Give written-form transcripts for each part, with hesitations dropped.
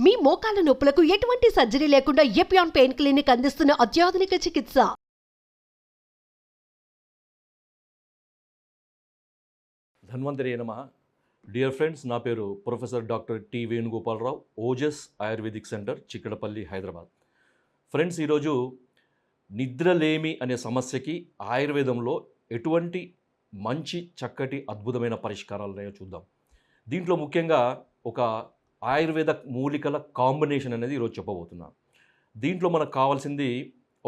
మీ మోకాల నొప్పులకు ఎటువంటి సర్జరీ లేకుండా ఎపియాన్ పెయిన్ క్లినిక్ అందిస్తున్న అత్యాధునిక చికిత్స. ధన్వంతరి నమః. డియర్ ఫ్రెండ్స్, నా పేరు professor doctor T Venugopalarao, Ojas ayurvedic centre, Chikkadpally, Hyderabad. Friends, ఈరోజు నిద్రలేమి అనే సమస్యకి ఆయుర్వేదంలో ఎటువంటి మంచి చక్కటి అద్భుతమైన పరిష్కారాలు ఉన్నాయో చూద్దాం. దీంట్లో ముఖ్యంగా ఒక ఆయుర్వేద మూలికల కాంబినేషన్ అనేది ఈరోజు చెప్పబోతున్నాను. దీంట్లో మనకు కావాల్సింది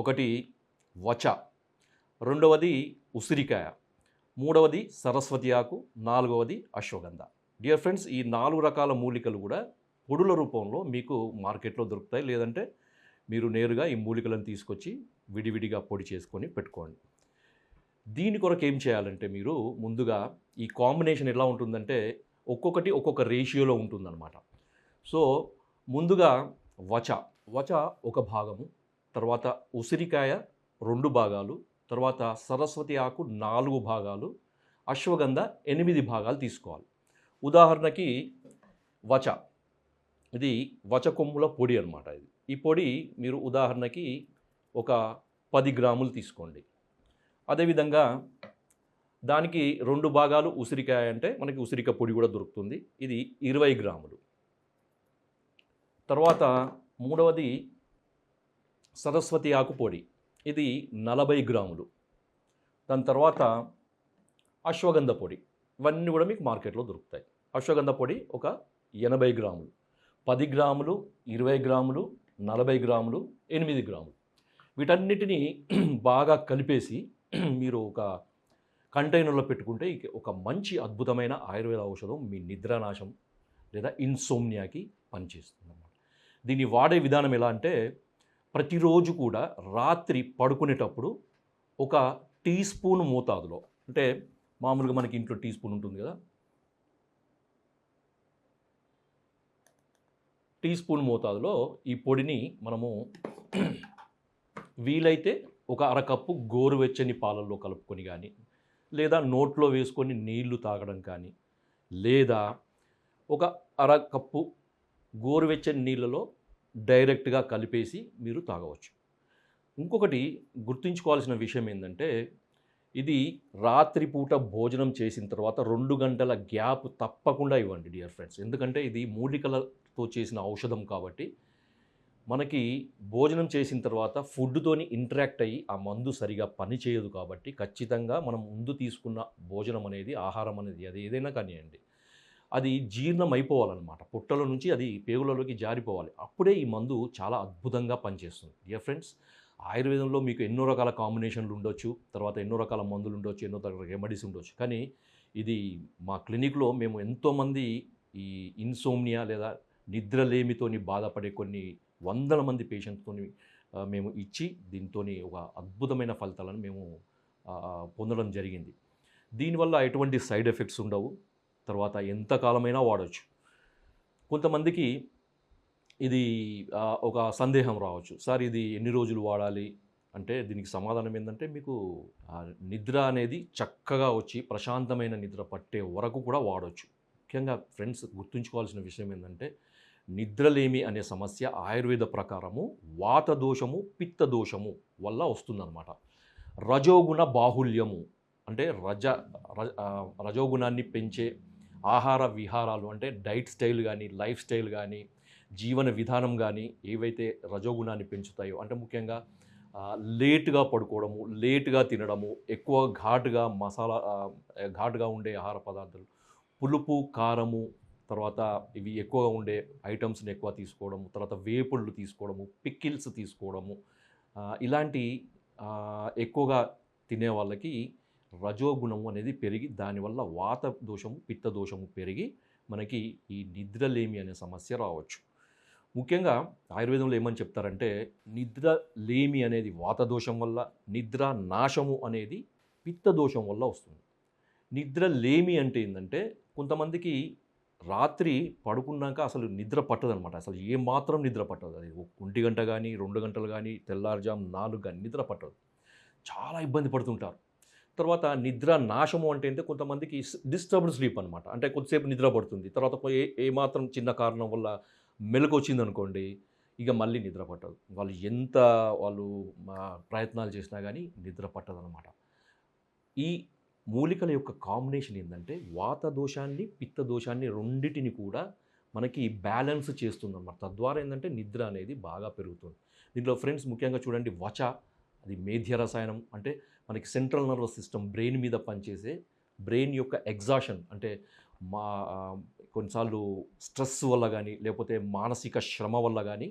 ఒకటి వచ, రెండవది ఉసిరికాయ, మూడవది సరస్వతి ఆకు, నాలుగవది అశ్వగంధ. డియర్ ఫ్రెండ్స్, ఈ 4 రకాల మూలికలు కూడా పొడుల రూపంలో మీకు మార్కెట్లో దొరుకుతాయి. లేదంటే మీరు నేరుగా ఈ మూలికలను తీసుకొచ్చి విడివిడిగా పొడి చేసుకొని పెట్టుకోండి. దీని కొరకు ఏం చేయాలంటే, మీరు ముందుగా ఈ కాంబినేషన్ ఎలా ఉంటుందంటే ఒక్కొక్కటి ఒక్కొక్క రేషియోలో ఉంటుందన్నమాట. సో ముందుగా వచ ఒక భాగము, తర్వాత ఉసిరికాయ 2 భాగాలు, తర్వాత సరస్వతి ఆకు 4 భాగాలు, అశ్వగంధ 8 భాగాలు తీసుకోవాలి. ఉదాహరణకి వచ, ఇది వచ కొమ్ముల పొడి అనమాట. ఈ పొడి మీరు ఉదాహరణకి ఒక 10 గ్రాములు తీసుకోండి. అదేవిధంగా దానికి 2 భాగాలు ఉసిరికాయ అంటే మనకి ఉసిరికాయ పొడి కూడా దొరుకుతుంది. ఇది 20 గ్రాములు. తర్వాత మూడవది సరస్వతి ఆకు పొడి, ఇది 40 గ్రాములు. దాని తర్వాత అశ్వగంధ పొడి, ఇవన్నీ కూడా మీకు మార్కెట్లో దొరుకుతాయి. అశ్వగంధ పొడి ఒక 80 గ్రాములు, 10 గ్రాములు, 20 గ్రాములు, 40 గ్రాములు, 8 గ్రాములు. వీటన్నిటినీ బాగా కలిపేసి మీరు ఒక కంటైనర్లో పెట్టుకుంటే ఒక మంచి అద్భుతమైన ఆయుర్వేద ఔషధం మీ నిద్రానాశం లేదా ఇన్సోమ్నియాకి పనిచేస్తుంది అన్నమాట. దీన్ని వాడే విధానం ఎలా అంటే, ప్రతిరోజు కూడా రాత్రి పడుకునేటప్పుడు ఒక టీ స్పూన్ మోతాదులో, అంటే మామూలుగా మనకి ఇంట్లో టీ స్పూన్ ఉంటుంది కదా, టీ స్పూన్ మోతాదులో ఈ పొడిని మనము వీలైతే ఒక అరకప్పు గోరువెచ్చని పాలల్లో కలుపుకొని కానీ, లేదా నోట్లో వేసుకొని నీళ్లు తాగడం కానీ, లేదా ఒక అరకప్పు గోరువెచ్చని నీళ్ళలో డైరెక్ట్గా కలిపేసి మీరు తాగవచ్చు. ఇంకొకటి గుర్తుంచుకోవాల్సిన విషయం ఏంటంటే, ఇది రాత్రిపూట భోజనం చేసిన తర్వాత 2 గంటల గ్యాప్ తప్పకుండా ఇవ్వండి డియర్ ఫ్రెండ్స్. ఎందుకంటే ఇది మూలికలతో చేసిన ఔషధం కాబట్టి మనకి భోజనం చేసిన తర్వాత ఫుడ్తోని ఇంటరాక్ట్ అయ్యి ఆ మందు సరిగా పని చేయదు. కాబట్టి ఖచ్చితంగా మనం ముందు తీసుకున్న భోజనం అనేది, ఆహారం అనేది, అది ఏదైనా కానివ్వండి, అది జీర్ణం అయిపోవాలన్నమాట. పొట్టలో నుంచి అది పేగులలోకి జారిపోవాలి. అప్పుడే ఈ మందు చాలా అద్భుతంగా పనిచేస్తుంది. డియర్ ఫ్రెండ్స్, ఆయుర్వేదంలో మీకు ఎన్నో రకాల కాంబినేషన్లు ఉండొచ్చు, తర్వాత ఎన్నో రకాల మందులు ఉండొచ్చు, ఎన్నో రకాల రెమెడీస్ ఉండొచ్చు. కానీ ఇది మా క్లినిక్లో మేము ఎంతోమంది ఈ ఇన్సోమ్నియా లేదా నిద్రలేమితోని బాధపడే కొన్ని వందల మంది పేషెంట్స్తోని మేము ఇచ్చి దీంతోని ఒక అద్భుతమైన ఫలితాలను మేము పొందడం జరిగింది. దీనివల్ల ఎటువంటి సైడ్ ఎఫెక్ట్స్ ఉండవు. తర్వాత ఎంతకాలమైనా వాడవచ్చు. కొంతమందికి ఇది ఒక సందేహం రావచ్చు, సార్ ఇది ఎన్ని రోజులు వాడాలి అంటే, దీనికి సమాధానం ఏంటంటే, మీకు నిద్ర అనేది చక్కగా వచ్చి ప్రశాంతమైన నిద్ర పట్టే వరకు కూడా వాడవచ్చు. ముఖ్యంగా ఫ్రెండ్స్, గుర్తుంచుకోవాల్సిన విషయం ఏంటంటే, నిద్రలేమి అనే సమస్య ఆయుర్వేద ప్రకారము వాత దోషము, పిత్త దోషము వల్ల వస్తుందన్నమాట. రజోగుణ బాహుల్యము అంటే రజోగుణాన్ని పెంచే ఆహార విహారాలు, అంటే డైట్ స్టైల్ కానీ, లైఫ్ స్టైల్ కానీ, జీవన విధానం కానీ ఏవైతే రజోగుణాన్ని పెంచుతాయో, అంటే ముఖ్యంగా లేటుగా పడుకోవడము, లేటుగా తినడము, ఎక్కువ ఘాటుగా ఉండే ఆహార పదార్థాలు, పులుపు, కారము, తర్వాత ఇవి ఎక్కువగా ఉండే ఐటమ్స్ని ఎక్కువ తీసుకోవడము, తర్వాత వేపుళ్ళు తీసుకోవడము, పికిల్స్ తీసుకోవడము, ఇలాంటి ఎక్కువగా తినే వాళ్ళకి రజోగుణము అనేది పెరిగి దానివల్ల వాత దోషము, పిత్త దోషము పెరిగి మనకి ఈ నిద్రలేమి అనే సమస్య రావచ్చు. ముఖ్యంగా ఆయుర్వేదంలో ఏమని చెప్తారంటే, నిద్రలేమి అనేది వాత దోషం వల్ల, నిద్ర నాశము అనేది పిత్త దోషం వల్ల వస్తుంది. నిద్రలేమి అంటే ఏంటంటే, కొంతమందికి రాత్రి పడుకున్నాక అసలు నిద్ర పట్టదనమాట. అసలు ఏమాత్రం నిద్ర పట్టదు. అది 1 గంట కానీ, 2 గంటలు కానీ, తెల్లారుజాము 4 కానీ నిద్ర పట్టదు. చాలా ఇబ్బంది పడుతుంటారు. తర్వాత నిద్ర నాశము అంటే కొంతమందికి డిస్టర్బ్డ్ స్లీప్ అనమాట. అంటే కొద్దిసేపు నిద్ర పడుతుంది, తర్వాత ఏమాత్రం చిన్న కారణం వల్ల మెలకు వచ్చిందనుకోండి, ఇక మళ్ళీ నిద్ర పట్టదు. వాళ్ళు ఎంత వాళ్ళు ప్రయత్నాలు చేసినా కానీ నిద్ర పట్టదనమాట. ఈ మూలికల యొక్క కాంబినేషన్ ఏందంటే వాత దోషాన్ని, పిత్త దోషాన్ని రెండిటిని కూడా మనకి బ్యాలెన్స్ చేస్తుందన్నమాట. తద్వారా ఏందంటే నిద్ర అనేది బాగా పెరుగుతుంది. దీంట్లో ఫ్రెండ్స్ ముఖ్యంగా చూడండి వచ, అది మేధ్య రసాయనం, అంటే మనకి సెంట్రల్ నర్వస్ సిస్టమ్ బ్రెయిన్ మీద పనిచేసే బ్రెయిన్ యొక్క ఎగ్జాషన్, అంటే మా కొన్నిసార్లు స్ట్రెస్ వల్ల కానీ లేకపోతే మానసిక శ్రమ వల్ల కానీ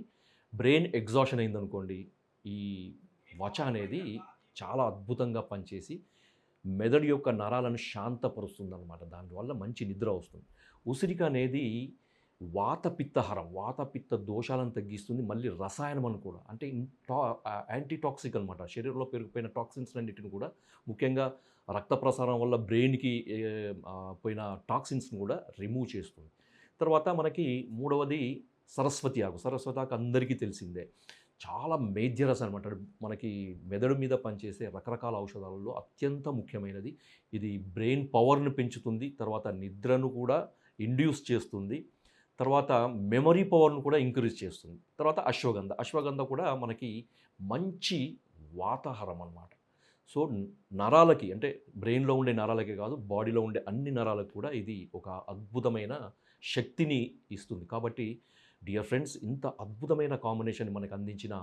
బ్రెయిన్ ఎగ్జాషన్ అయిందనుకోండి, ఈ వచ అనేది చాలా అద్భుతంగా పనిచేసి మెదడు యొక్క నరాలను శాంతపరుస్తుందన్నమాట. దానివల్ల మంచి నిద్ర వస్తుంది. ఉసిరిక అనేది వాతపిత్తహరం, వాతపిత్త దోషాలను తగ్గిస్తుంది. మళ్ళీ రసాయనం అని కూడా, అంటే యాంటీటాక్సిక్ అనమాట. శరీరంలో పెరిగిపోయిన టాక్సిన్స్ అన్నిటిని కూడా, ముఖ్యంగా రక్త ప్రసారం వల్ల బ్రెయిన్కి పోయిన టాక్సిన్స్ని కూడా రిమూవ్ చేస్తుంది. తర్వాత మనకి మూడవది సరస్వతి ఆకు. సరస్వతి ఆకు అందరికీ తెలిసిందే, చాలా మేజర్ రసాయనం అనమాట. మనకి మెదడు మీద పనిచేసే రకరకాల ఔషధాలలో అత్యంత ముఖ్యమైనది. ఇది బ్రెయిన్ పవర్ని పెంచుతుంది, తర్వాత నిద్రను కూడా ఇండ్యూస్ చేస్తుంది, తర్వాత మెమరీ పవర్ను కూడా ఇంక్రీజ్ చేస్తుంది. తర్వాత అశ్వగంధ, అశ్వగంధ కూడా మనకి మంచి వాతాహారం అన్నమాట. సో నరాలకి, అంటే బ్రెయిన్లో ఉండే నరాలకే కాదు, బాడీలో ఉండే అన్ని నరాలకు కూడా ఇది ఒక అద్భుతమైన శక్తిని ఇస్తుంది. కాబట్టి డియర్ ఫ్రెండ్స్, ఇంత అద్భుతమైన కాంబినేషన్ మనకు అందించిన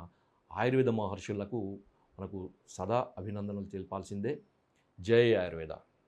ఆయుర్వేద మహర్షులకు మనకు సదా అభినందనలు తెలపాల్సిందే. జై ఆయుర్వేద.